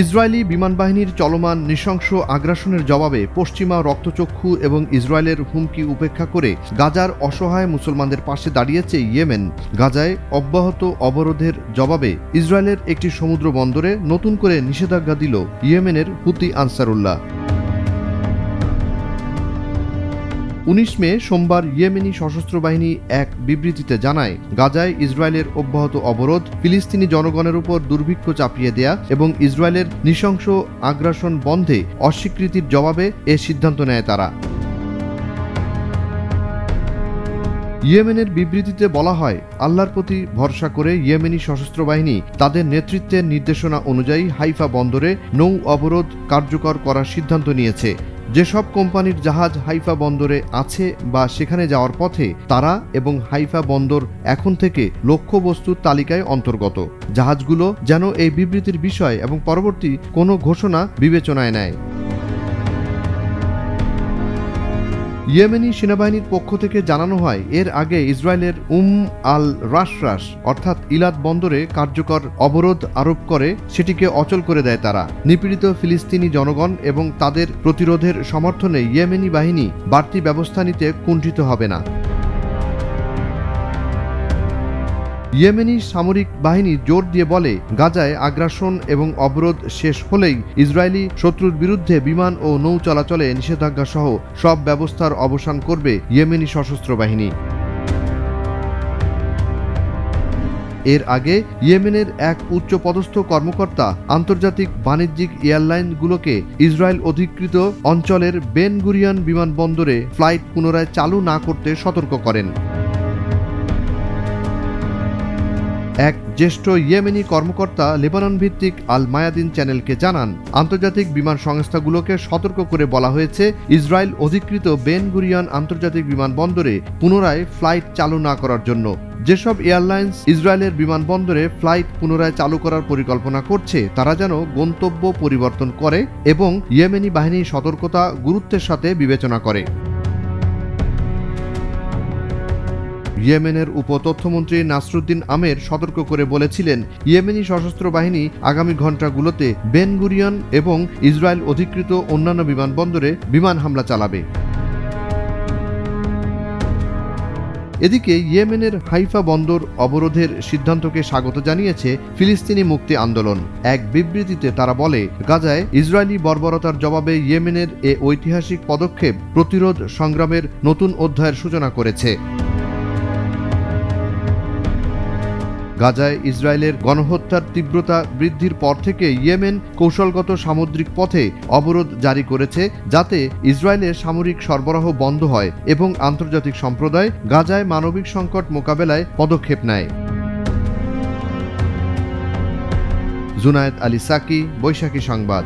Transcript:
Israeli বিমান বাহিনীর চলমান নৃশংস আগ্রাসনের জবাবে পশ্চিমা রক্তচক্ষু এবং ইসরায়েলের হুমকি উপেক্ষা করে গাজার অসহায় মুসলমানদের পাশে দাঁড়িয়েছে ইয়েমেন। গাজায় অব্যাহত অবরোধের জবাবে ইসরায়েলের একটি সমুদ্র বন্দরে নতুন করে নিষেধাজ্ঞা দিল ইয়েমেনের হুতি আনসারুল্লাহ। 19 মে সোমবার ইয়েমেনি সশস্ত্র বাহিনী এক বিবৃতিতে জানায়, গাজায় ইসরায়েলের অব্যাহত অবরোধ, ফিলিস্তিনি জনগণের উপর দুর্ভিক্ষ চাপিয়ে দেয়া এবং ইসরায়েলের নৃশংস আগ্রাসন বন্ধে অস্বীকৃতির জবাবে এ সিদ্ধান্ত নেয় তারা। ইয়েমেনের বিবৃতিতে বলা হয়, আল্লাহর প্রতি ভরসা করে ইয়েমেনি সশস্ত্র বাহিনী তাদের নেতৃত্বের নির্দেশনা অনুযায়ী হাইফা বন্দরে নৌ অবরোধ কার্যকর করার সিদ্ধান্ত নিয়েছে। যেসব কোম্পানির জাহাজ হাইফা বন্দরে আছে বা সেখানে যাওয়ার পথে, তারা এবং হাইফা বন্দর এখন থেকে লক্ষ্যবস্তুর তালিকায় অন্তর্গত। জাহাজগুলো যেন এই বিবৃতির বিষয় এবং পরবর্তী কোনো ঘোষণা বিবেচনায় নেয়। ইয়েমেনি সেনাবাহিনীর পক্ষ থেকে জানানো হয়, এর আগে ইসরায়েলের আল রাশ অর্থাৎ ইলাদ বন্দরে কার্যকর অবরোধ আরোপ করে সেটিকে অচল করে দেয় তারা। নিপীড়িত ফিলিস্তিনি জনগণ এবং তাদের প্রতিরোধের সমর্থনে ইয়েমেনি বাহিনী বাড়তি ব্যবস্থা নিতে কুণ্ঠিত হবে না। ইয়েমেনি সামরিক বাহিনী জোর দিয়ে বলে, গাজায় আগ্রাসন এবং অবরোধ শেষ হলেই ইসরায়েলি শত্রুর বিরুদ্ধে বিমান ও নৌ চলাচলে নিষেধাজ্ঞা সহ সব ব্যবস্থার অবসান করবে ইয়েমেনি সশস্ত্র বাহিনী। এর আগে ইয়েমেনের এক উচ্চপদস্থ কর্মকর্তা আন্তর্জাতিক বাণিজ্যিক এয়ারলাইনগুলোকে ইসরায়েল অধিকৃত অঞ্চলের বেন গুরিয়ন বিমানবন্দরে ফ্লাইট পুনরায় চালু না করতে সতর্ক করেন। এক জ্যেষ্ঠ ইয়েমেনি কর্মকর্তা লেবানন ভিত্তিক আল মায়াদিন চ্যানেলকে জানান, আন্তর্জাতিক বিমান সংস্থাগুলোকে সতর্ক করে বলা হয়েছে ইসরায়েল অধিকৃত বেন গুরিয়ন আন্তর্জাতিক বিমানবন্দরে পুনরায় ফ্লাইট চালু না করার জন্য। যেসব এয়ারলাইন্স ইসরায়েলের বিমানবন্দরে ফ্লাইট পুনরায় চালু করার পরিকল্পনা করছে, তারা যেন গন্তব্য পরিবর্তন করে এবং ইয়েমেনি বাহিনীর সতর্কতা গুরুত্বের সাথে বিবেচনা করে। ইয়েমেনের উপতথ্যমন্ত্রী নাসরুদ্দিন আমের সতর্ক করে বলেছিলেন, ইয়েমেনি সশস্ত্র বাহিনী আগামী ঘণ্টাগুলোতে বেন গুরিয়ন এবং ইসরায়েল অধিকৃত অন্যান্য বিমানবন্দরে বিমান হামলা চালাবে। এদিকে ইয়েমেনের হাইফা বন্দর অবরোধের সিদ্ধান্তকে স্বাগত জানিয়েছে ফিলিস্তিনি মুক্তি আন্দোলন। এক বিবৃতিতে তারা বলে, গাজায় ইসরায়েলি বর্বরতার জবাবে ইয়েমেনের এ ঐতিহাসিক পদক্ষেপ প্রতিরোধ সংগ্রামের নতুন অধ্যায়ের সূচনা করেছে। গাজায় ইসরায়েলের গণহত্যার তীব্রতা বৃদ্ধির পর থেকে ইয়েমেন কৌশলগত সামুদ্রিক পথে অবরোধ জারি করেছে, যাতে ইসরায়েলের সামরিক সরবরাহ বন্ধ হয় এবং আন্তর্জাতিক সম্প্রদায় গাজায় মানবিক সংকট মোকাবেলায় পদক্ষেপ নেয়। জুনায়েদ আলী সাকি, বৈশাখী সংবাদ।